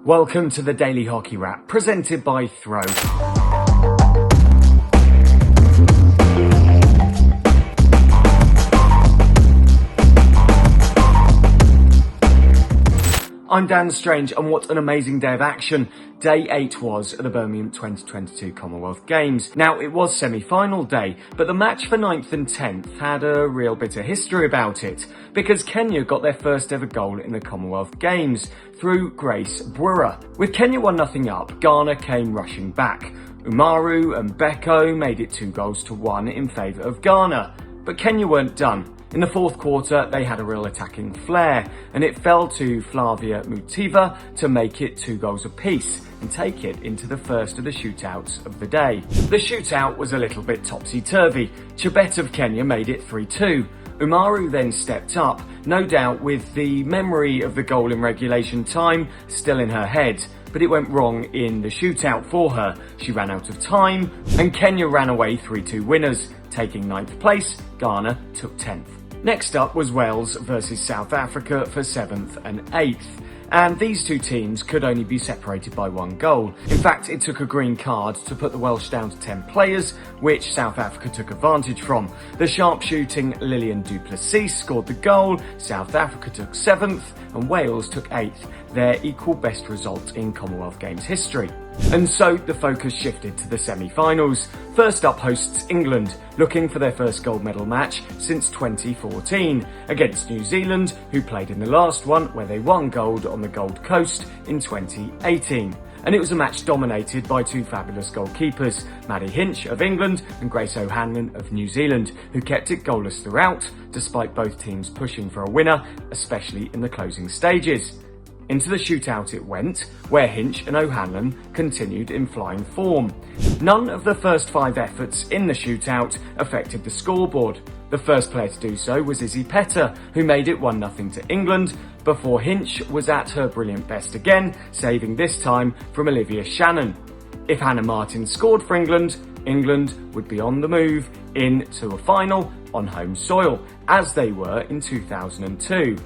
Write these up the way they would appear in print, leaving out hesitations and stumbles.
Welcome to the Daily Hockey Wrap, presented by Throw. I'm Dan Strange, and what an amazing day of action Day 8 was at the Birmingham 2022 Commonwealth Games. Now, it was semi-final day, but the match for 9th and 10th had a real bit of history about it, because Kenya got their first ever goal in the Commonwealth Games through Grace Bwira. With Kenya 1-0 up, Ghana came rushing back. Umaru and Beko made it 2-1 in favour of Ghana, but Kenya weren't done. In the fourth quarter, they had a real attacking flair, and it fell to Flavia Mutiva to make it 2 goals apiece and take it into the first of the shootouts of the day. The shootout was a little bit topsy-turvy. Chebet of Kenya made it 3-2. Umaru then stepped up, no doubt with the memory of the goal in regulation time still in her head, but it went wrong in the shootout for her. She ran out of time, and Kenya ran away 3-2 winners. Taking 9th place, Ghana took 10th. Next up was Wales versus South Africa for 7th and 8th. And these two teams could only be separated by 1 goal. In fact, it took a green card to put the Welsh down to 10 players, which South Africa took advantage from. The sharp-shooting Lilian du Plessis scored the goal, South Africa took 7th, and Wales took 8th, their equal best result in Commonwealth Games history. And so the focus shifted to the semi-finals. First up hosts England, looking for their first gold medal match since 2014, against New Zealand, who played in the last one where they won gold on the Gold Coast in 2018. And it was a match dominated by 2 fabulous goalkeepers, Maddie Hinch of England and Grace O'Hanlon of New Zealand, who kept it goalless throughout, despite both teams pushing for a winner, especially in the closing stages. Into the shootout it went, where Hinch and O'Hanlon continued in flying form. None of the first 5 efforts in the shootout affected the scoreboard. The first player to do so was Izzy Petter, who made it 1-0 to England, before Hinch was at her brilliant best again, saving this time from Olivia Shannon. If Hannah Martin scored for England, England would be on the move into a final on home soil, as they were in 2002.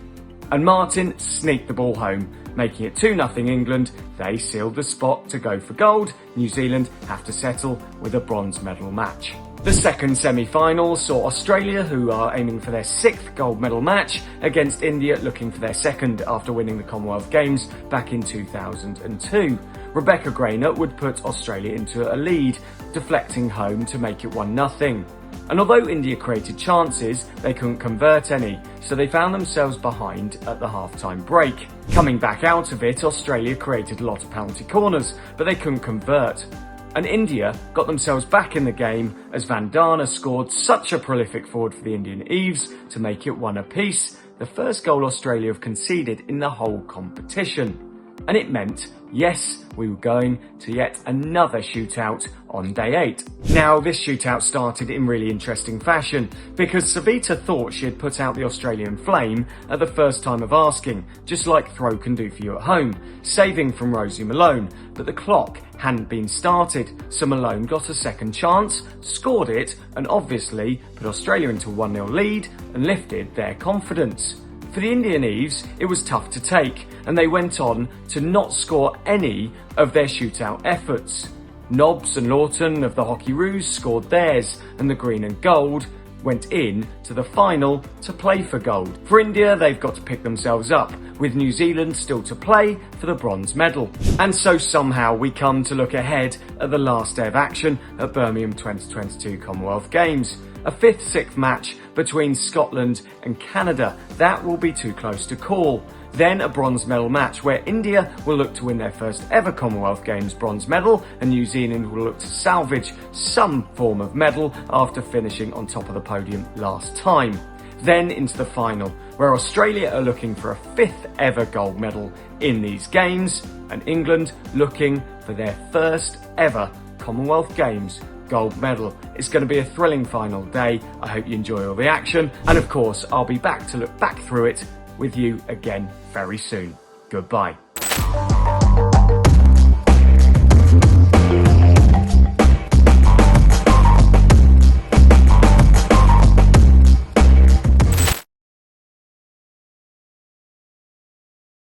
And Martin sneaked the ball home, making it 2-0 England. They sealed the spot to go for gold. New Zealand have to settle with a bronze medal match. The second semi-final saw Australia, who are aiming for their 6th gold medal match, against India, looking for their 2nd after winning the Commonwealth Games back in 2002. Rebecca Grainer would put Australia into a lead, deflecting home to make it 1-0. And although India created chances, they couldn't convert any, so they found themselves behind at the half-time break. Coming back out of it, Australia created a lot of penalty corners, but they couldn't convert. And India got themselves back in the game as Vandana scored such a prolific forward for the Indian Eves to make it 1 apiece, the first goal Australia have conceded in the whole competition. And it meant, yes, we were going to yet another shootout on day 8. Now, this shootout started in really interesting fashion, because Savita thought she had put out the Australian flame at the first time of asking, just like Throw can do for you at home, saving from Rosie Malone, but the clock hadn't been started, so Malone got a second chance, scored it, and obviously put Australia into a 1-0 lead and lifted their confidence. For the Indian Eves, it was tough to take, and they went on to not score any of their shootout efforts. Nobbs and Lawton of the Hockey Roos scored theirs, and the green and gold went in to the final to play for gold. For India, they've got to pick themselves up, with New Zealand still to play for the bronze medal. And so somehow we come to look ahead at the last day of action at Birmingham 2022 Commonwealth Games. A 5th-6th match between Scotland and Canada. That will be too close to call. Then a bronze medal match where India will look to win their first ever Commonwealth Games bronze medal, and New Zealand will look to salvage some form of medal after finishing on top of the podium last time. Then into the final, where Australia are looking for a 5th ever gold medal in these games, and England looking for their first ever Commonwealth Games gold medal. It's going to be a thrilling final day. I hope you enjoy all the action, and of course I'll be back to look back through it with you again very soon. Goodbye.